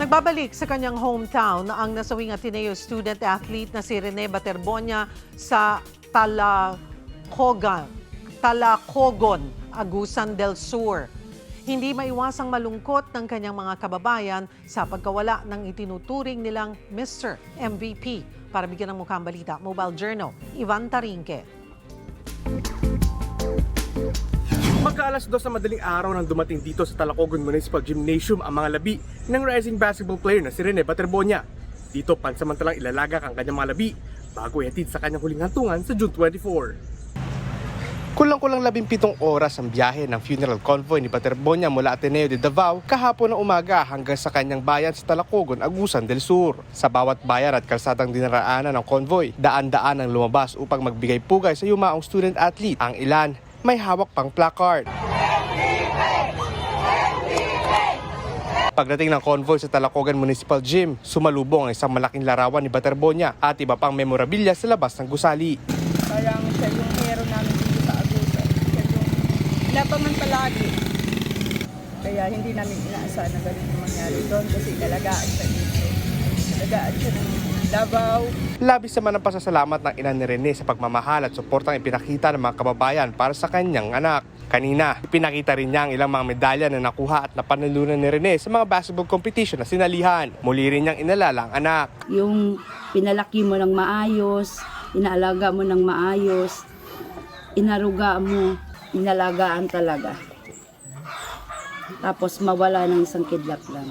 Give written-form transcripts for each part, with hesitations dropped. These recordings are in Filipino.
Nagbabalik sa kanyang hometown ang nasawing Ateneo student-athlete na si Rene Baterbonia sa Talacogon, Agusan del Sur. Hindi maiwasang malungkot ng kanyang mga kababayan sa pagkawala ng itinuturing nilang Mr. MVP. Para bigyan ng mukhang balita, Mobile Journal, Ivan Tarinque. Magkaalas 2 sa madaling araw nang dumating dito sa Talacogon Municipal Gymnasium ang mga labi ng rising basketball player na si Rene Baterbonia. Dito pansamantalang ilalagak ang kanyang mga labi bago ihatid sa kanyang huling hantungan sa June 24. Kulang-kulang 17 oras ang biyahe ng funeral convoy ni Baterbonia mula Ateneo de Davao kahapon ng umaga hanggang sa kanyang bayan sa Talacogon, Agusan del Sur. Sa bawat bayan at kalsadang dinaraanan ng convoy, daan-daan ang lumabas upang magbigay pugay sa yumaong student-athlete. Ang ilan may hawak pang placard. Pagdating ng convoy sa Talacogon Municipal Gym, sumalubong ang isang malaking larawan ni Baterbonia at iba pang memorabilia sa labas ng gusali. Parang siya yung hero namin dito sa Agusan. Siya yung labaman palagi. Kaya hindi namin inaasahan na ganun yung mangyari doon kasi nalagaan siya dito. Nalagaan siya ng Davao. Labis naman ang pasasalamat ng ina ni Rene sa pagmamahal at suportang ipinakita ng mga kababayan para sa kanyang anak. Kanina, ipinakita rin niya ang ilang mga medalya na nakuha at napanalunan ni Rene sa mga basketball competition na sinalihan. Muli rin niyang inalala ang anak. Yung pinalaki mo ng maayos, inaalaga mo ng maayos, inaruga mo, inalagaan talaga. Tapos mawala ng isang kidlat lang.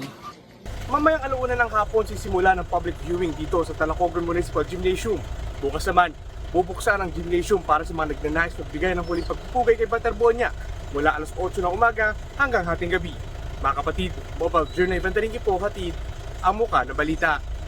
Mamayang alauna ng hapon sisimula ng public viewing dito sa Talacogon Municipal Gymnasium. Bukas naman, bubuksan ang gymnasium para sa mga nagnanais magbigay ng huling pagpupugay kay Baterbonia mula alas 8 ng umaga hanggang hating gabi. Mga kapatid, Mobile Journal Ivan Tarinque po, hatid ang muka na balita.